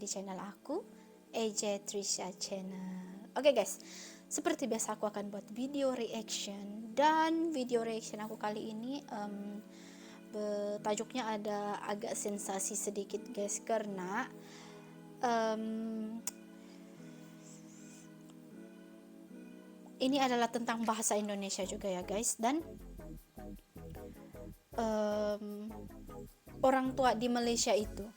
channel aku, AJ Trisha Channel. Oke guys, seperti biasa aku akan buat video reaction, dan video reaction aku kali ini tajuknya ada agak sensasi sedikit guys, karena ini adalah tentang bahasa Indonesia juga ya guys, dan orang tua di Malaysia itu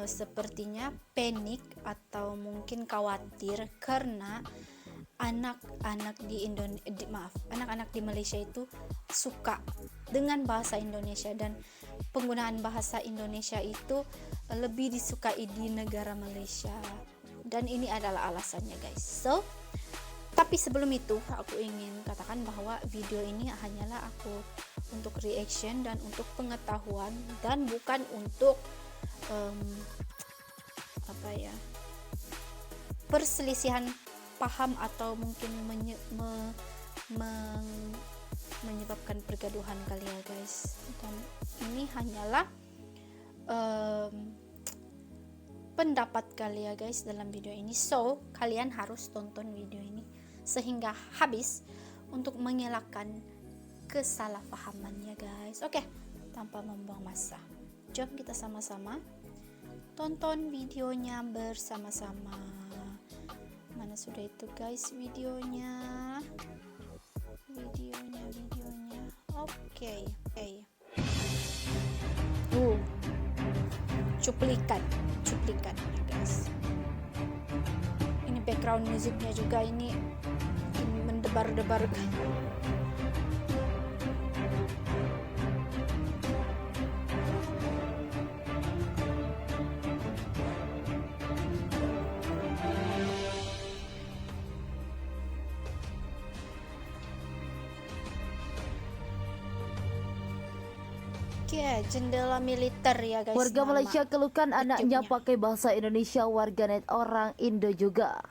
sepertinya panik atau mungkin khawatir karena anak-anak di Malaysia itu suka dengan bahasa Indonesia, dan penggunaan bahasa Indonesia itu lebih disukai di negara Malaysia, dan ini adalah alasannya guys. So tapi sebelum itu aku ingin katakan bahwa video ini hanyalah aku untuk reaction dan untuk pengetahuan, dan bukan untuk perselisihan paham atau mungkin menyebabkan pergaduhan kali ya guys. Dan ini hanyalah pendapat kali ya guys dalam video ini. So kalian harus tonton video ini sehingga habis untuk mengelakkan kesalahpahamannya guys. Oke, tanpa membuang masa, jom kita sama-sama tonton videonya bersama-sama. Mana sudah itu guys videonya. Oke. Cuplikan ya guys. Ini background musiknya juga ini mendebar-debarkan. Oke, jendela militer ya guys. Warga Malaysia keluhkan anaknya pakai bahasa Indonesia, warganet orang Indo juga.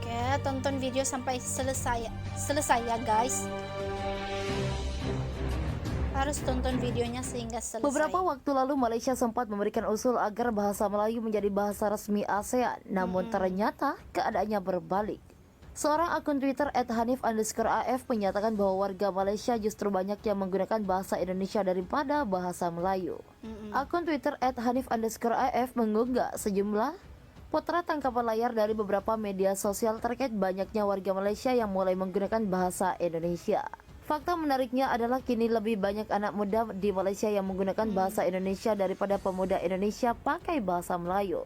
Oke, tonton video sampai selesai ya guys. Harus tonton videonya sehingga selesai. Beberapa waktu lalu Malaysia sempat memberikan usul agar bahasa Melayu menjadi bahasa resmi ASEAN, namun ternyata keadaannya berbalik. Seorang akun Twitter @hanif_af menyatakan bahwa warga Malaysia justru banyak yang menggunakan bahasa Indonesia daripada bahasa Melayu. Akun Twitter @hanif_af mengunggah sejumlah potret tangkapan layar dari beberapa media sosial terkait banyaknya warga Malaysia yang mulai menggunakan bahasa Indonesia. Fakta menariknya adalah kini lebih banyak anak muda di Malaysia yang menggunakan bahasa Indonesia daripada pemuda Indonesia pakai bahasa Melayu.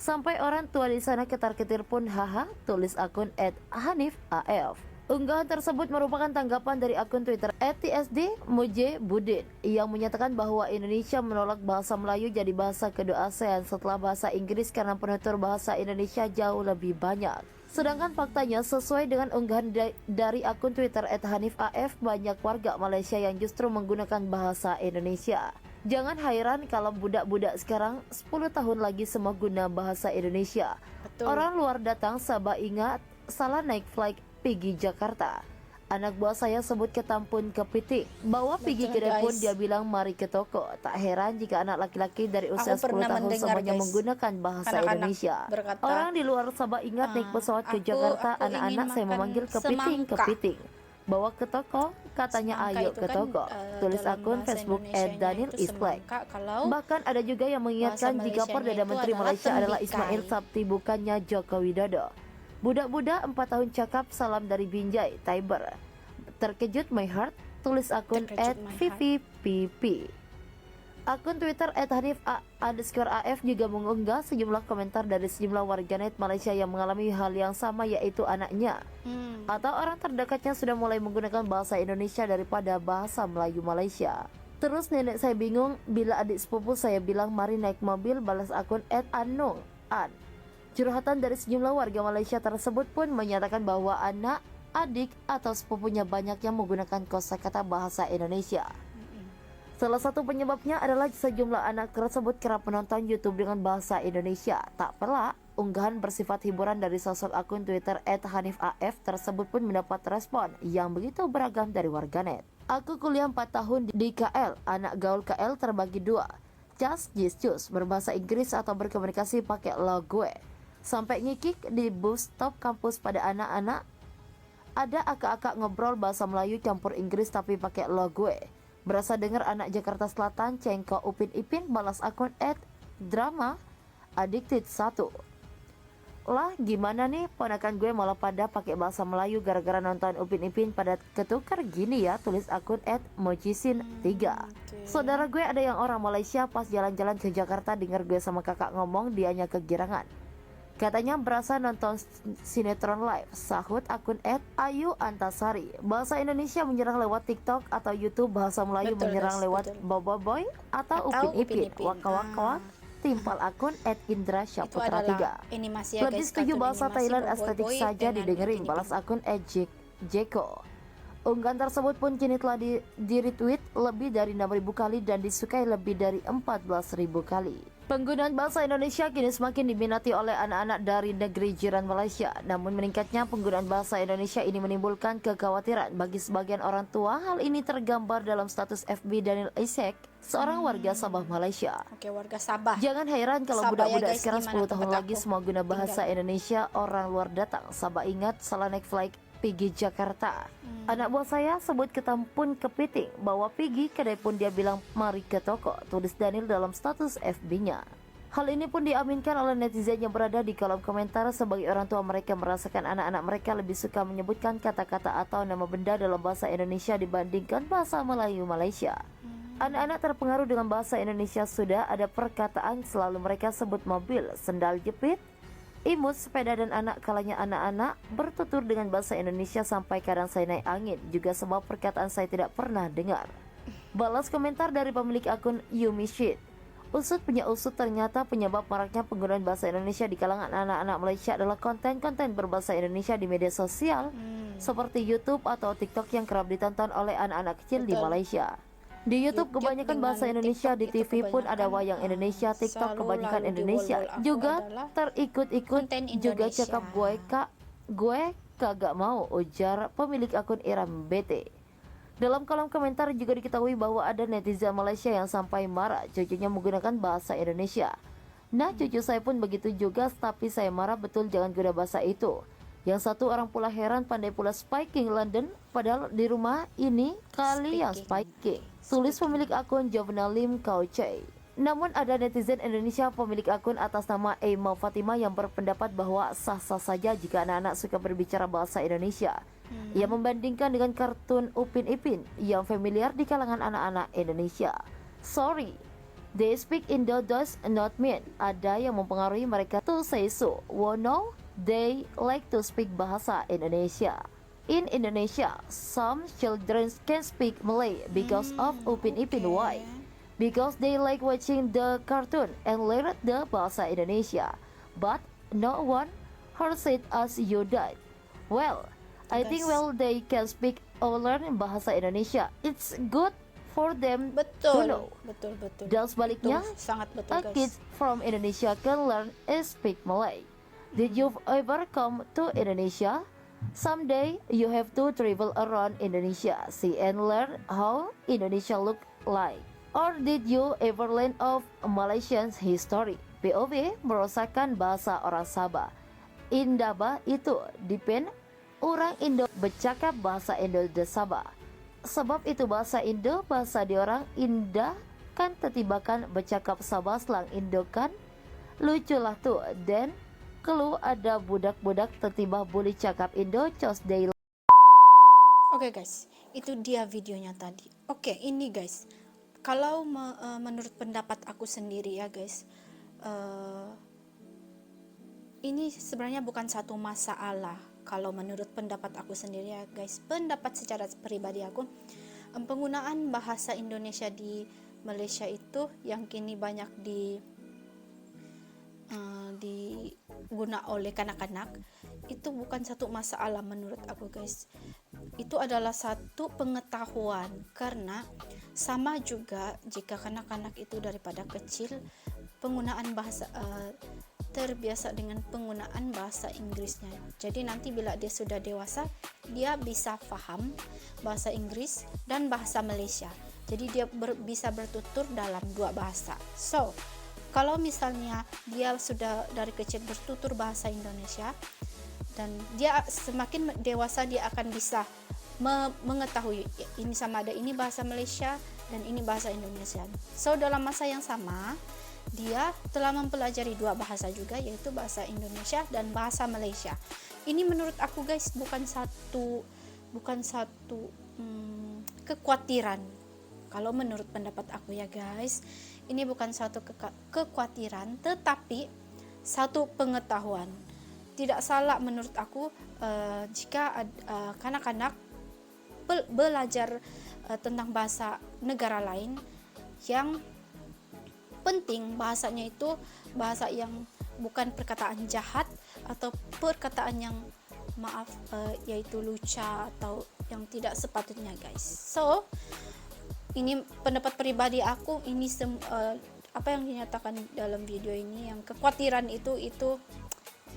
Sampai orang tua di sana ketar-ketir pun haha, tulis akun @hanif_af. Unggahan tersebut merupakan tanggapan dari akun Twitter @tsd_mujebudin yang menyatakan bahwa Indonesia menolak bahasa Melayu jadi bahasa kedua ASEAN setelah bahasa Inggris karena penutur bahasa Indonesia jauh lebih banyak. Sedangkan faktanya sesuai dengan unggahan dari akun Twitter @hanif_af, banyak warga Malaysia yang justru menggunakan bahasa Indonesia. Jangan heran kalau budak-budak sekarang 10 tahun lagi semua guna bahasa Indonesia. Betul. Orang luar datang, Sabah ingat salah naik flight pergi Jakarta. Anak buah saya sebut ke Tampun Kepiting, bawa pergi kedai pun dia bilang mari ke toko. Tak heran jika anak laki-laki dari usia 10 tahun semuanya menggunakan bahasa Indonesia. Orang di luar Sabah ingat naik pesawat ke Jakarta, anak-anak saya memanggil Kepiting. Bawa ke toko, katanya ayo ke toko, tulis akun Facebook @daniel_isplek. Bahkan ada juga yang mengingatkan jika Perdana Menteri Malaysia adalah Ismail Sabti bukannya Joko Widodo. Budak-budak 4 tahun cakap salam dari Binjai, Tiber. Terkejut my heart, tulis akun @vivipp. Akun Twitter @hanif_af juga mengunggah sejumlah komentar dari sejumlah warganet Malaysia yang mengalami hal yang sama, yaitu anaknya atau orang terdekatnya sudah mulai menggunakan bahasa Indonesia daripada bahasa Melayu Malaysia. Terus nenek saya bingung bila adik sepupu saya bilang mari naik mobil, balas akun @anung an. Curhatan dari sejumlah warga Malaysia tersebut pun menyatakan bahwa anak, adik atau sepupunya banyak yang menggunakan kosakata bahasa Indonesia. Salah satu penyebabnya adalah sejumlah anak tersebut kerap menonton YouTube dengan bahasa Indonesia. Tak pelak, unggahan bersifat hiburan dari sosok akun Twitter @hanif_af tersebut pun mendapat respon yang begitu beragam dari warganet. Aku kuliah 4 tahun di KL, anak gaul KL terbagi 2. Just berbahasa Inggris atau berkomunikasi pakai lo gue. Sampai ngikik di bus stop kampus pada anak-anak. Ada akak-akak ngobrol bahasa Melayu campur Inggris tapi pakai lo gue. Berasa dengar anak Jakarta Selatan cengkok Upin Ipin balas akun @drama addicted 1. Lah gimana nih, ponakan gue malah pada pakai bahasa Melayu gara-gara nonton Upin Ipin pada ketukar gini ya, tulis akun @mojisin3. Saudara gue ada yang orang Malaysia pas jalan-jalan ke Jakarta dengar gue sama kakak ngomong dianya kegirangan. Katanya berasa nonton sinetron live, sahut akun @ayu antasari. Bahasa Indonesia menyerang lewat TikTok atau YouTube, bahasa Melayu Betul, menyerang guys, lewat betul. Boboiboy atau Upin Ipin. Waka-waka timpal akun @indra Itu syaputra adalah 3. animasi ya Lebih guys, setuju kartun bahasa animasi Thailand Boy estetik Boy saja dengan didengerin, Upin balas Ipin. akun @jeko. Unggahan tersebut pun kini telah di-retweet lebih dari 6.000 kali dan disukai lebih dari 14.000 kali. Penggunaan bahasa Indonesia kini semakin diminati oleh anak-anak dari negeri jiran Malaysia. Namun meningkatnya penggunaan bahasa Indonesia ini menimbulkan kekhawatiran bagi sebagian orang tua. Hal ini tergambar dalam status FB Daniel Isaac, seorang warga Sabah Malaysia. Oke, warga Sabah. Jangan heran kalau Sabah ya budak-budak guys, sekarang gimana 10 tahun tempat lagi aku semua guna bahasa tinggal. Indonesia, orang luar datang. Sabah ingat salah naik flight Pigi Jakarta. Anak buah saya sebut ketampun kepiting bawa Pigi, kedai pun dia bilang mari ke toko, tulis Daniel dalam status FB-nya. Hal ini pun diaminkan oleh netizen yang berada di kolom komentar. Sebagai orang tua, mereka merasakan anak-anak mereka lebih suka menyebutkan kata-kata atau nama benda dalam bahasa Indonesia dibandingkan bahasa Melayu Malaysia. Anak-anak terpengaruh dengan bahasa Indonesia. Sudah ada perkataan selalu mereka sebut mobil, sendal jepit, imut, sepeda, dan anak kalanya anak-anak bertutur dengan bahasa Indonesia sampai kadang saya naik angin. Juga semua perkataan saya tidak pernah dengar. Balas komentar dari pemilik akun Yumi Shit. Usut punya usut, ternyata penyebab maraknya penggunaan bahasa Indonesia di kalangan anak-anak Malaysia adalah konten-konten berbahasa Indonesia di media sosial seperti YouTube atau TikTok yang kerap ditonton oleh anak-anak kecil di Betul. Malaysia. Di YouTube kebanyakan dengan bahasa Indonesia, di TikTok TV itu pun ada kebanyakan, wayang Indonesia, TikTok selalu kebanyakan lalu Indonesia. di wall aku Juga adalah terikut-ikut konten juga Indonesia. cakap gue kagak mau, ujar pemilik akun Iram BT. Dalam kolom komentar juga diketahui bahwa ada netizen Malaysia yang sampai marah cucunya menggunakan bahasa Indonesia. Nah, cucu saya pun begitu juga, tapi saya marah betul jangan guna bahasa itu. Yang satu orang pula heran pandai pula spiking London, padahal di rumah ini kali yang spiking. Tulis pemilik akun Jovenel Lim Kaucai. Namun ada netizen Indonesia pemilik akun atas nama Emma Fatima yang berpendapat bahwa sah-sah saja jika anak-anak suka berbicara bahasa Indonesia. Ia membandingkan dengan kartun Upin Ipin yang familiar di kalangan anak-anak Indonesia. Sorry, they speak Indo does not mean ada yang mempengaruhi mereka to say so. Well, no, they like to speak bahasa Indonesia. In Indonesia, some children can speak Malay because of Upin Ipin. Why? Because they like watching the cartoon and learn the bahasa Indonesia. But no one hears it as you did. Well, I think they can speak or learn bahasa Indonesia. It's good for them to Betul, know. betul. Dan sebaliknya, Betul, sangat betul a guys. kid from Indonesia can learn and speak Malay. Did you ever come to Indonesia? Someday you have to travel around Indonesia, see and learn how Indonesia look like. Or did you ever learn of Malaysian history? POV merosakan bahasa orang Sabah. Indaba itu depend orang Indo bercakap bahasa Indo de Sabah. Sebab itu bahasa Indo, bahasa di orang Indah kan tetibakan bercakap Sabah slang Indo kan. Luculah tuh, dan kalau ada budak-budak tertiba boleh cakap Indo cos day. Oke guys, itu dia videonya tadi. Oke, ini guys, kalau menurut pendapat aku sendiri ya guys, ini sebenarnya bukan satu masalah. Kalau menurut pendapat aku sendiri ya guys, pendapat secara pribadi aku, penggunaan bahasa Indonesia di Malaysia itu yang kini banyak diguna oleh kanak-kanak, itu bukan satu masalah menurut aku guys. Itu adalah satu pengetahuan, karena sama juga jika kanak-kanak itu daripada kecil penggunaan bahasa terbiasa dengan penggunaan bahasa Inggrisnya. Jadi nanti bila dia sudah dewasa, dia bisa paham bahasa Inggris dan bahasa Malaysia. Jadi dia bisa bertutur dalam 2 bahasa. So, kalau misalnya dia sudah dari kecil bertutur bahasa Indonesia dan dia semakin dewasa, dia akan bisa mengetahui ini sama ada ini bahasa Malaysia dan ini bahasa Indonesia. So, dalam masa yang sama dia telah mempelajari 2 bahasa juga, yaitu bahasa Indonesia dan bahasa Malaysia. Ini menurut aku guys bukan satu kekhawatiran. Kalau menurut pendapat aku ya guys, ini bukan suatu kekhawatiran, tetapi satu pengetahuan. Tidak salah menurut aku jika kanak-kanak belajar tentang bahasa negara lain, yang penting bahasanya itu bahasa yang bukan perkataan jahat atau perkataan yang yaitu luca atau yang tidak sepatutnya guys. So, ini pendapat pribadi aku, ini apa yang dinyatakan dalam video ini, yang kekhawatiran itu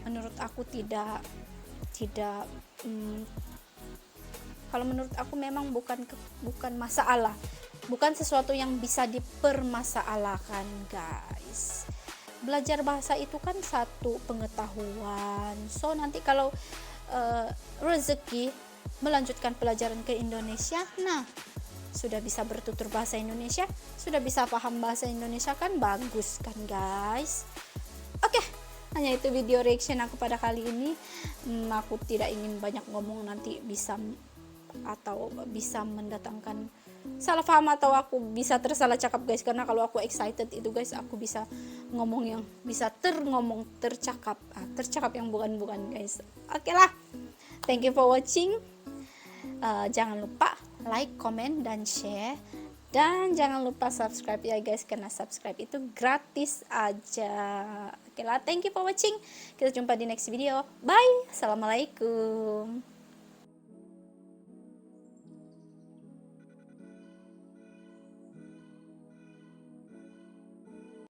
menurut aku tidak kalau menurut aku memang bukan masalah, bukan sesuatu yang bisa dipermasalahkan guys. Belajar bahasa itu kan satu pengetahuan. So, nanti kalau rezeki melanjutkan pelajaran ke Indonesia, nah sudah bisa bertutur bahasa Indonesia, sudah bisa paham bahasa Indonesia, kan bagus kan guys. Oke, hanya itu video reaction aku pada kali ini. Aku tidak ingin banyak ngomong, nanti bisa mendatangkan salah paham atau aku bisa tersalah cakap guys, karena kalau aku excited itu guys, aku bisa ngomong yang bisa tercakap yang bukan guys. Oke lah, thank you for watching. Jangan lupa like, comment, dan share, dan jangan lupa subscribe ya guys, karena subscribe itu gratis aja. Oke lah, thank you for watching. Kita jumpa di next video. Bye, assalamualaikum.